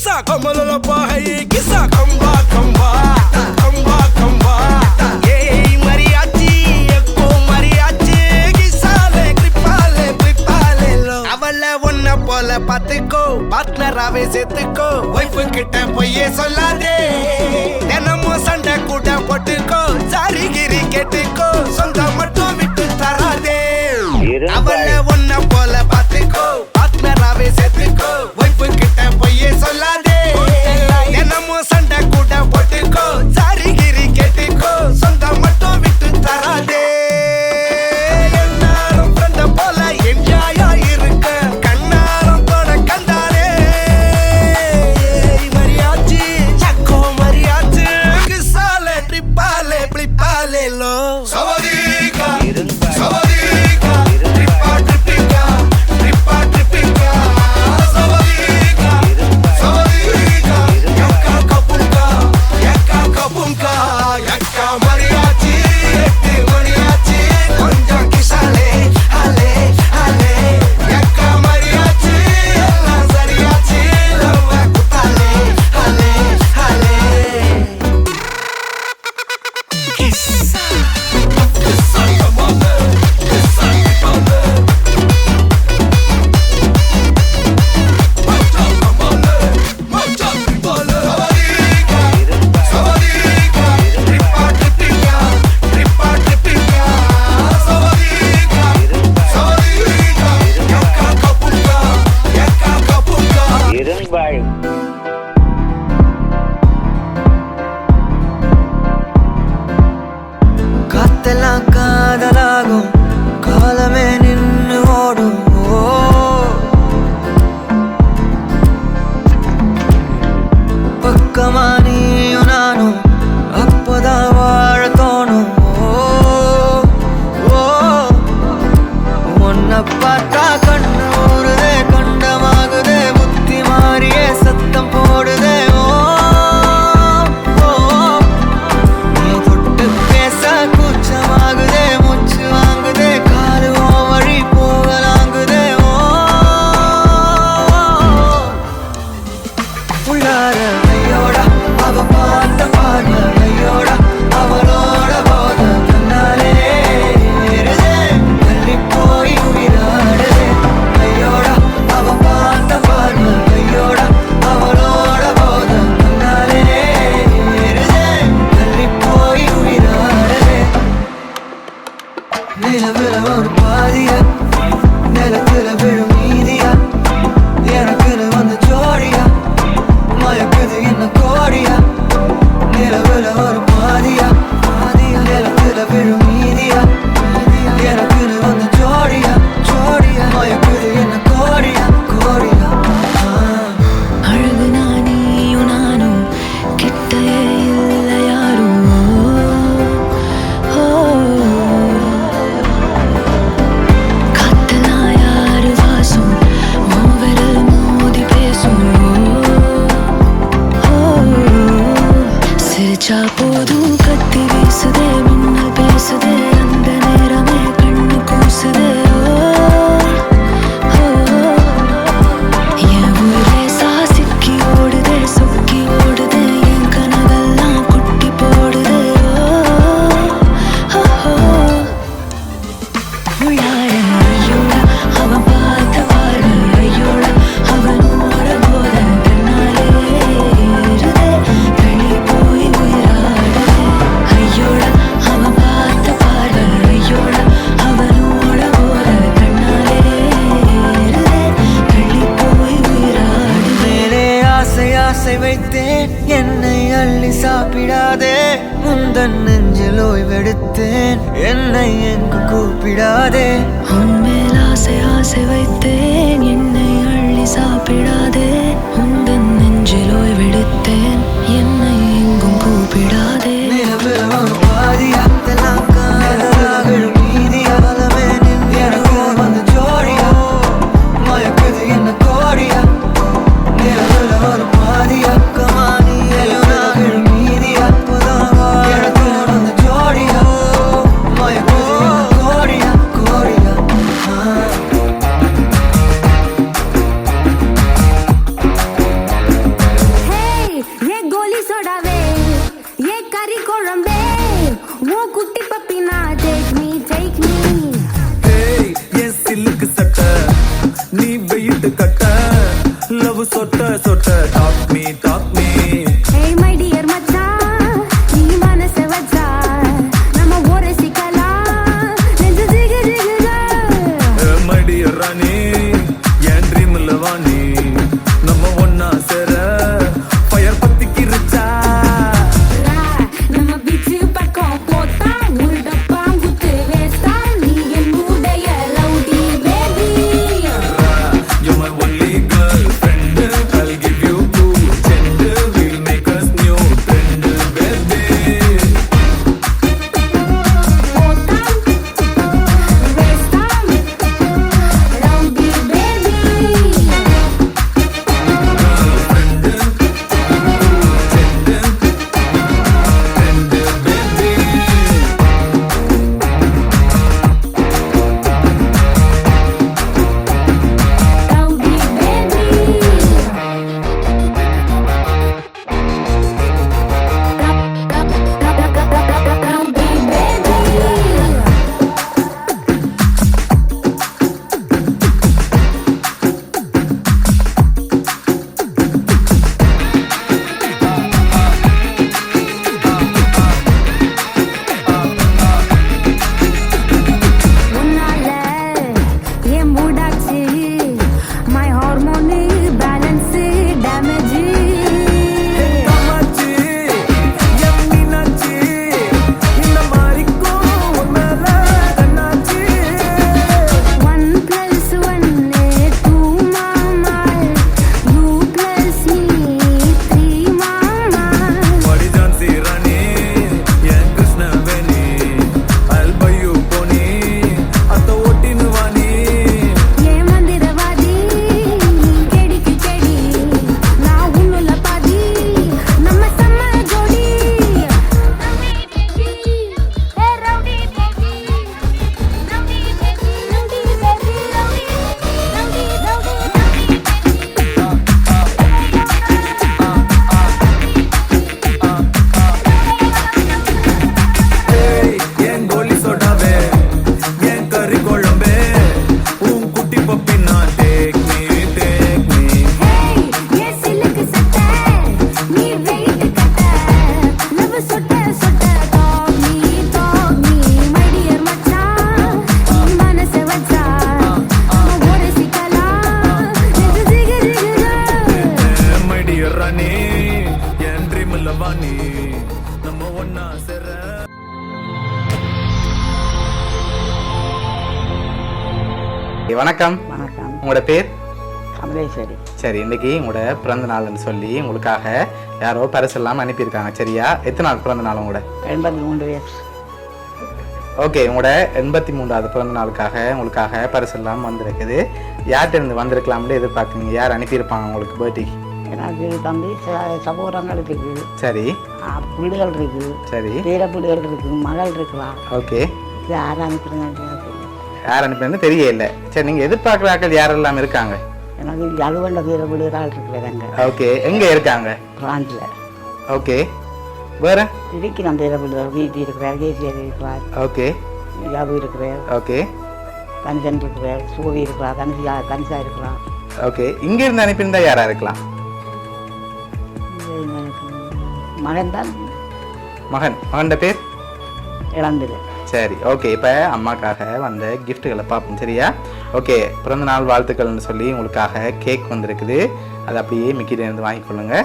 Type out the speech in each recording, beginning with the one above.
Kisa kamalala pa hai kisa kamba kamba kamba kamba hey mariachi ekko mariachi kisale kripale lo avalla onna pola pathukko partner ave settukko wife kitta poye sollade denamo sanda kuda pottukko sari giri kettukko songa mattum vittu tarade avalla onna pola pathukko partner ave settukko wife kitta poye sollade denamo sanda kuda pottukko sari giri kettukko songa mattum vittu tarade ennarum friend pola enjoy irukka kannarum toda kandare mariachi chakko mariachi kisale tripale plipale lo savadika savadika tripa tripika savadika savadika yakka kapunka yakka mariachi etti mariachi konja kisale ale ale yakka mariachi ella sariachi love kutale ale ale kissa kamale kissa kamale macha kamale savadika tripa tripika savadika yakka kapunka இரும்பாய் காத்தெல்லாம் காதலாகும் காலமே நின்னு ஓடும் பக்கமா நீயும் நானும் அப்பதான் வாழ தோணும் உன்னை பார்த்தா கண்ணு ஊறுதே கண்டமாகுதே புத்தி மாறியே சத்தம் போடுதே நீ தொட்டு பேச கூச்சமாகுதே மூச்சு வாங்குதே காலு வழி போகலாங்குதே உள்ளார ஐயோட அவ பார்த்த பார்வை ஐயோட அவளோட போத கண்ணாலே ஏறுதே தள்ளி போய் உயிராடுதே ஐயோட அவ பார்த்த பார்வை ஐயோட அவளோட போத கண்ணாலே ஏறுதே தள்ளி போய் உயிராடுதே நிலவுல ஒரு பாதியா நிலத்துல விழும் மீதியா எனக்குன்னு வந்த ஜோடியா மயக்குது என்ன கோடியா நிலவுல ஒரு பாதியா நிலத்துல விழும் மீதியா எனக்குன்னு வந்த ஜோடியா மயக்குது என்ன கோடியா அழகு நானியும் நானும் கிட்டயே இல்லை யாரும் காத்தெல்லாம் யாரு வாசம் விரல் மோதி பேசும் சிரிச்சா போதும் கத்தி வீசுதே மின்னல் பேசுதே அந்த நேரமே கண்ணு கூசுதே என் ஊரே சாசிக்கி ஓடுதே சொக்கி ஓடுதே என் கனவெல்லாம் குட்டி போடுதே உள்ளார ஐயோட அவன் பார்த்த பார்வை ஐயோட அவனோட போத கண்ணாலே ஏறுதே தள்ளி போய் உயிராடுதே ஐயோட அவன் பார்த்த பார்வை ஐயோட அவனோட போத கண்ணாலே ஏறுதே தள்ளி போய் உயிராடுதே மேலே ஆசை வைத்தேன் என்னை அள்ளி சாப்பிடாதே முந்தன் நெஞ்சில் ஓய்வெடுத்தேன் என்னை எங்கும் கூப்பிடாதே உன்மேல் ஆசை வைத்தேன் என்னை அள்ளி சாப்பிடாதே உந்தன் நெஞ்சில் ஓய்வெடுத்தேன் என்னை எங்கும் கூப்பிடாதே நிலவுல ஒரு பாதியா தெல்லாம் காதலாகும் மீதியா காலமே நின்று எனக்கு வந்து ஜோடியா மயக்குது என்ன கோடியா நிலவுல ஒரு பாதியா கமானி எலுனாகும் மீதியா எனக்கு வந்து ஜோடியா மயக்குது என்ன கோடியா சொல்லவா நீ நம்ம ஒன்னா சேர வணக்கம். வணக்கம். உங்களோட பேர்? கமலேஸ்வரி. சரி, இன்னைக்கு உங்களோட பிறந்த நாள்னு சொல்லி உங்களுக்காக யாரோ பரிசெல்லாம் அனுப்பியிருக்காங்க. சரியா? எத்தனை நாள் பிறந்த நாள் உங்களோட? 83 வயசு. ஓகே, உங்களோட 83வது பிறந்த நாளுக்காக உங்களுக்காக பரிசெல்லாம் வந்திருக்குது. யார்கிட்ட இருந்து வந்திருக்கலாம்னு எதிர்பார்க்குறீங்க? யார் அனுப்பியிருப்பாங்க உங்களுக்கு பர்த்டேக்கு? எனக்கு தம்பி சகோதரங்கள் இருக்கு. சரி. பிள்ளைகள் இருக்கு. சரி. பேர பிள்ளைகள் இருக்கு. மகள் இருக்கலாம். ஓகே. யார் அனுப்புறேன்னு யார் அனுப்புறதுன்னு தெரியல. சரி, நீங்கள் எதிர்பார்க்குறாக்கள் யாரெல்லாம் இருக்காங்க? எனக்கு அலுவல பேர பிள்ளைகள் இருக்கிறாங்க. ஓகே, எங்கே இருக்காங்க? பிரான்ஸில். ஓகே, வேற? இருக்கிறான் பேர பிள்ளைகள். வீட்டு இருக்கிறார், கேசியர் இருக்கிறார். ஓகே. யாபு இருக்கிறார். ஓகே. கனிசன் இருக்கிறார். சோவி இருக்கிறார். கனிசா இருக்கிறான். ஓகே, இங்கிருந்து அனுப்பியிருந்தா யாரா இருக்கலாம்? மகன் தான். மகன் பேர் இழந்தது. சரி, ஓகே. இப்போ அம்மாக்காக வந்த கிஃப்ட்டுகளை பார்ப்போம். சரியா? ஓகே, பிறந்த நாள் வாழ்த்துக்கள்னு சொல்லி உங்களுக்காக கேக் வந்திருக்குது. அதை அப்படியே மிக்கிட்டேருந்து வாங்கிக்கொள்ளுங்க.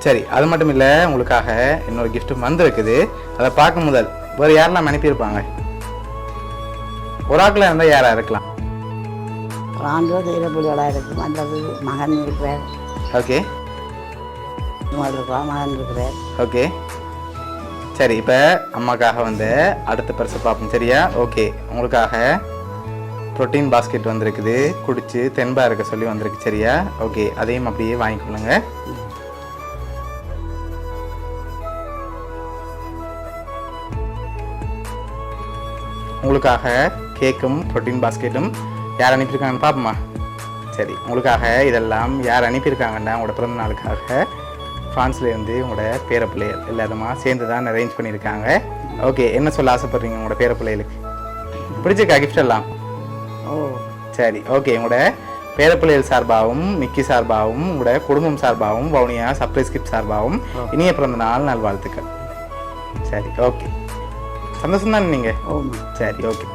சரி, அது மட்டும் இல்லை, உங்களுக்காக இன்னொரு கிஃப்ட்டு வந்திருக்குது. அதை பார்க்கும் முதல் வேறு யாரெல்லாம் அனுப்பியிருப்பாங்க? ஒரு ஆக்கில் இருந்தால் யாராக இருக்கலாம்? பிரான்ஸோ பேர பிள்ளைகளாக இருக்கும். அல்லது மகன் இருக்கிறார். ஓகே. மகன் இருக்கிறார். ஓகே. சரி, இப்போ அம்மாக்காக வந்து அடுத்த பரிசை பார்ப்போம். சரியா? ஓகே, உங்களுக்காக ப்ரோட்டீன் பாஸ்கெட் வந்திருக்குது. குடிச்சு தென்பா இருக்க சொல்லி வந்திருக்கு. சரியா? ஓகே, அதையும் அப்படியே வாங்கிக்கொள்ளுங்க. உங்களுக்காக கேக்கும் ப்ரோட்டீன் பாஸ்கெட்டும் யார் அனுப்பியிருக்காங்கன்னு பார்ப்போமா? சரி, உங்களுக்காக இதெல்லாம் யார் அனுப்பியிருக்காங்கன்னா உங்களோட பிறந்த நாளுக்காக ஃப்ரான்ஸ்லேருந்து உங்களோட பேரப்பிள்ளைகள் எல்லாருமா சேர்ந்து தான் அரேஞ்ச் பண்ணியிருக்காங்க. ஓகே, என்ன சொல்ல ஆசைப்படுறீங்க உங்களோட பேரப்பிள்ளைகளுக்கு? பிடிச்சிருக்கா கிஃப்ட் எல்லாம்? ஓ சரி, ஓகே. உங்களோட பேரப்பிள்ளைகள் சார்பாகவும் மிக்கி சார்பாகவும் உங்களோட குடும்பம் சார்பாகவும் வவுனியா சர்ப்ரைஸ் கிஃப்ட் சார்பாகவும் இனிய பிறந்த நாள் நல்வாழ்த்துக்கள். சரி, ஓகே. சந்தோஷம் தானே நீங்கள்? ஓ சரி, ஓகே.